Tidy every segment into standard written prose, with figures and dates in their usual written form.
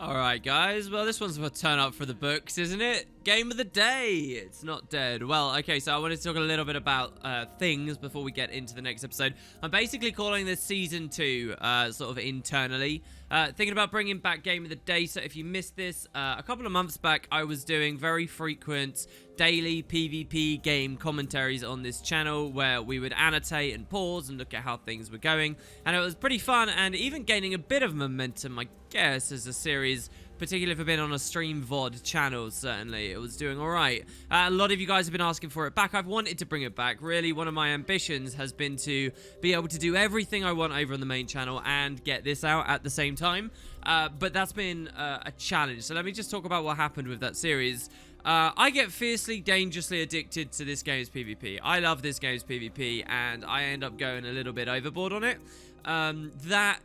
Alright guys, well this one's a turn up for the books, isn't it? Game of the day! It's not dead. Well, okay, so I wanted to talk a little bit about things before we get into the next episode. I'm basically calling this Season 2, sort of internally. Thinking about bringing back Game of the Day, so if you missed this, a couple of months back I was doing very frequent daily PvP game commentaries on this channel where we would annotate and pause and look at how things were going, and it was pretty fun and even gaining a bit of momentum, I guess, as a series, particularly for being on a stream VOD channel. Certainly it was doing all right. A lot of you guys have been asking for it back. I've wanted to bring it back. Really, one of my ambitions has been to be able to do everything I want over on the main channel and get this out at the same time, but that's been a challenge. So let me just talk about what happened with that series. I get fiercely, dangerously addicted to this game's PvP. I love this game's PvP, and I end up going a little bit overboard on it. That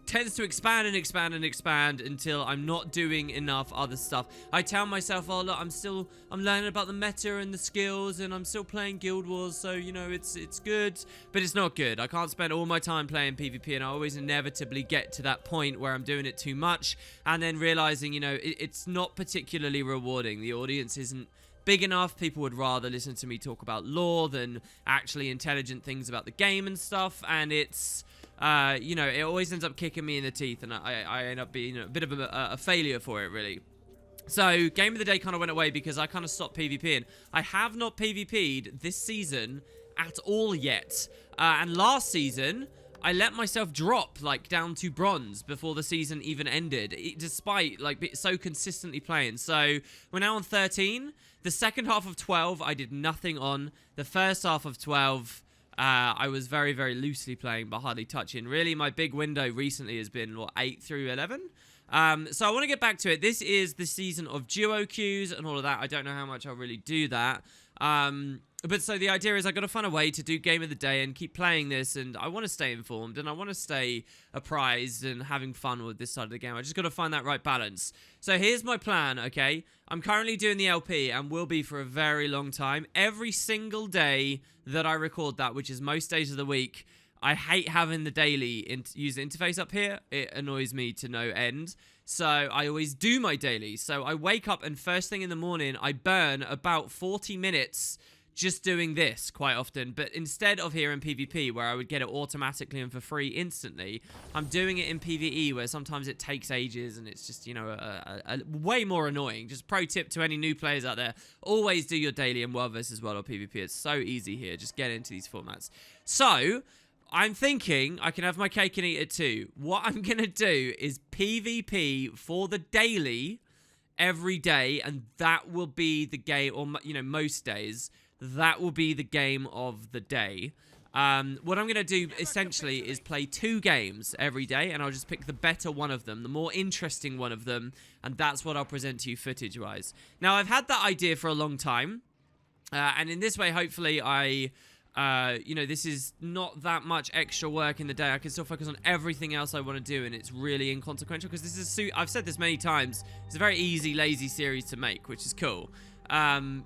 tends to expand and expand and expand until I'm not doing enough other stuff. I tell myself, oh look, I'm learning about the meta and the skills, and I'm still playing Guild Wars, so you know it's good, but it's not good. I can't spend all my time playing PvP, and I always inevitably get to that point where I'm doing it too much, and then realizing, you know, it's not particularly rewarding. The audience isn't big enough. People would rather listen to me talk about lore than actually intelligent things about the game and stuff, and it's you know, it always ends up kicking me in the teeth, and I end up being a bit of a failure for it, really. So, Game of the Day kind of went away because I kind of stopped PvPing. I have not PvP'd this season at all yet. And last season, I let myself drop, like, down to bronze before the season even ended, despite, like, so consistently playing. So, we're now on 13. The second half of 12, I did nothing on. The first half of 12... I was very, very loosely playing, but hardly touching. Really, my big window recently has been, what, 8 through 11? So I want to get back to it. This is the season of duo queues and all of that. I don't know how much I'll really do that. But so the idea is I got to find a way to do Game of the Day and keep playing this, and I want to stay informed, and I want to stay apprised and having fun with this side of the game. I just got to find that right balance. So here's my plan, okay? I'm currently doing the LP and will be for a very long time. Every single day that I record that, which is most days of the week, I hate having the daily user interface up here. It annoys me to no end. So I always do my daily. So I wake up and first thing in the morning, I burn about 40 minutes just doing this quite often. But instead of here in PvP, where I would get it automatically and for free instantly, I'm doing it in PvE, where sometimes it takes ages and it's just, you know, a way more annoying. Just pro tip to any new players out there, always do your daily in World vs. World or PvP. It's so easy here. Just get into these formats. So I'm thinking I can have my cake and eat it too. What I'm going to do is PvP for the daily every day, and that will be the game, or, you know, most days, that will be the game of the day. What I'm going to do, essentially, is play 2 games every day, and I'll just pick the better one of them, the more interesting one of them, and that's what I'll present to you footage-wise. Now, I've had that idea for a long time, and in this way, hopefully, you know, this is not that much extra work in the day. I can still focus on everything else I want to do, and it's really inconsequential, because this is, I've said this many times, it's a very easy, lazy series to make, which is cool.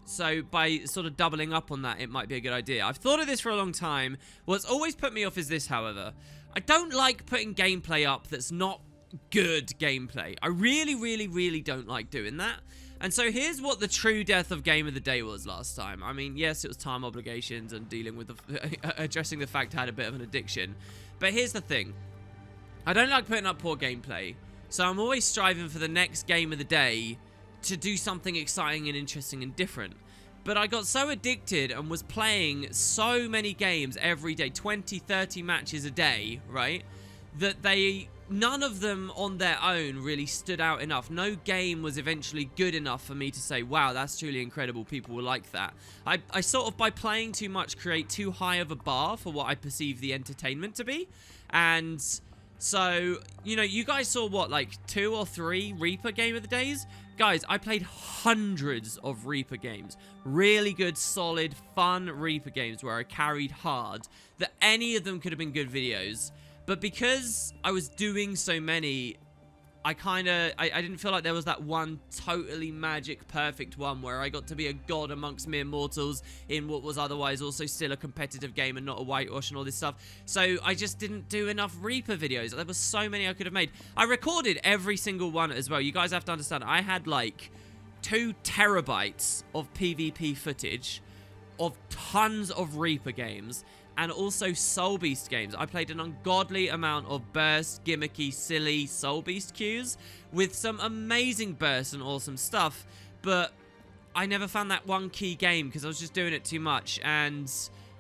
So by sort of doubling up on that, it might be a good idea. I've thought of this for a long time. What's always put me off is this, however. I don't like putting gameplay up that's not good gameplay. I really, really, really don't like doing that. And so here's what the true death of Game of the Day was last time. I mean, yes, it was time obligations and dealing with addressing the fact I had a bit of an addiction. But here's the thing. I don't like putting up poor gameplay. So I'm always striving for the next Game of the Day to do something exciting and interesting and different. But I got so addicted and was playing so many games every day, 20, 30 matches a day, right? That none of them on their own really stood out enough. No game was eventually good enough for me to say, wow, that's truly incredible, people will like that. I sort of, by playing too much, create too high of a bar for what I perceive the entertainment to be. And so, you know, you guys saw what, like 2 or 3 Reaper Game of the Days? Guys, I played hundreds of Reaper games. Really good, solid, fun Reaper games where I carried hard. That any of them could have been good videos. But because I was doing so many, I didn't feel like there was that one totally magic perfect one where I got to be a god amongst mere mortals in what was otherwise also still a competitive game and not a whitewash and all this stuff. So I just didn't do enough Reaper videos. There were so many I could have made. I recorded every single one as well. You guys have to understand, I had like 2 terabytes of PvP footage of tons of Reaper games and also Soul Beast games. I played an ungodly amount of burst, gimmicky, silly Soul Beast queues with some amazing bursts and awesome stuff, but I never found that one key game because I was just doing it too much and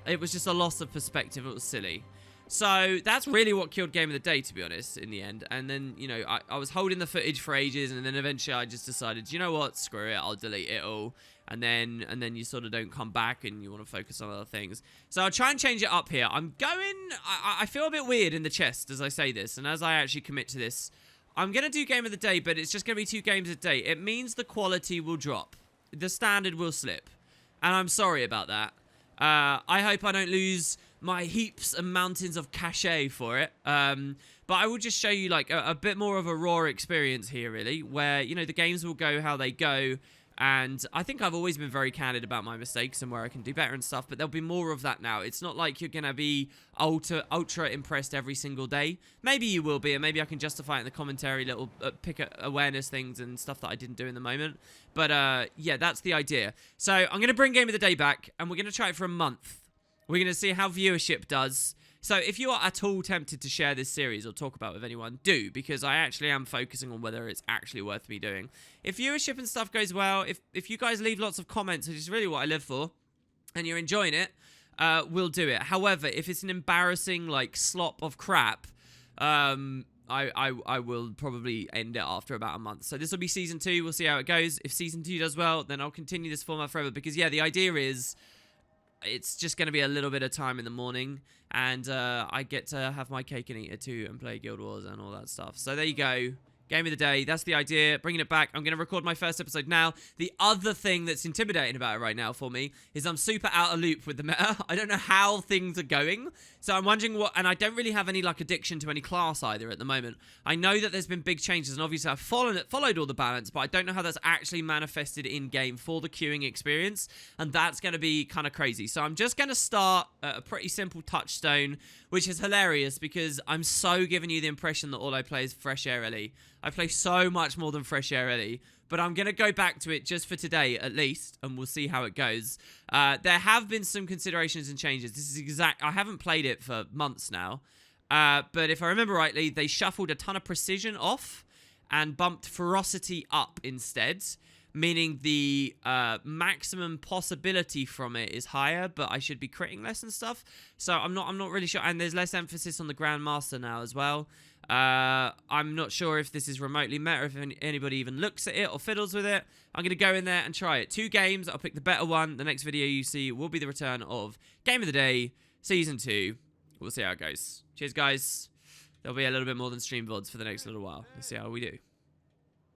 it was just a loss of perspective. It was silly. So that's really what killed Game of the Day, to be honest, in the end. And then, you know, I was holding the footage for ages, and then eventually I just decided, you know what, screw it, I'll delete it all. And then you sort of don't come back and you want to focus on other things. So I'll try and change it up here. I feel a bit weird in the chest as I say this, and as I actually commit to this, I'm going to do Game of the Day, but it's just going to be 2 games a day. It means the quality will drop. The standard will slip. And I'm sorry about that. I hope I don't lose my heaps and mountains of cachet for it. But I will just show you like a bit more of a raw experience here, really, where, you know, the games will go how they go. And I think I've always been very candid about my mistakes and where I can do better and stuff, but there'll be more of that now. It's not like you're going to be ultra impressed every single day. Maybe you will be, and maybe I can justify it in the commentary, little pick awareness things and stuff that I didn't do in the moment. But yeah, that's the idea. So I'm going to bring Game of the Day back, and we're going to try it for a month. We're going to see how viewership does. So if you are at all tempted to share this series or talk about it with anyone, do, because I actually am focusing on whether it's actually worth me doing. If viewership and stuff goes well, if you guys leave lots of comments, which is really what I live for, and you're enjoying it, we'll do it. However, if it's an embarrassing, like, slop of crap, I will probably end it after about a month. So this will be Season 2. We'll see how it goes. If Season 2 does well, then I'll continue this format forever, because, yeah, the idea is it's just going to be a little bit of time in the morning, and I get to have my cake and eat it too and play Guild Wars and all that stuff. So there you go. Game of the Day. That's the idea. Bringing it back. I'm going to record my first episode now. The other thing that's intimidating about it right now for me is I'm super out of loop with the meta. I don't know how things are going. So I'm wondering what... And I don't really have any, like, addiction to any class either at the moment. I know that there's been big changes, and obviously I've followed all the balance, but I don't know how that's actually manifested in-game for the queuing experience, and that's going to be kind of crazy. So I'm just going to start at a pretty simple touchstone, which is hilarious because I'm so giving you the impression that all I play is Fresh Air Ellie. I play so much more than Fresh Air Ellie, but I'm going to go back to it just for today at least, and we'll see how it goes. There have been some considerations and changes. This is I haven't played it for months now, but if I remember rightly, they shuffled a ton of precision off and bumped ferocity up instead, meaning the maximum possibility from it is higher, but I should be critting less and stuff. So I'm not really sure, and there's less emphasis on the Grandmaster now as well. I'm not sure if this is remotely meta, if anybody even looks at it or fiddles with it. I'm going to go in there and try it. 2 games, I'll pick the better one. The next video you see will be the return of Game of the Day, Season 2. We'll see how it goes. Cheers, guys. There'll be a little bit more than stream VODs for the next little while. Let's see how we do.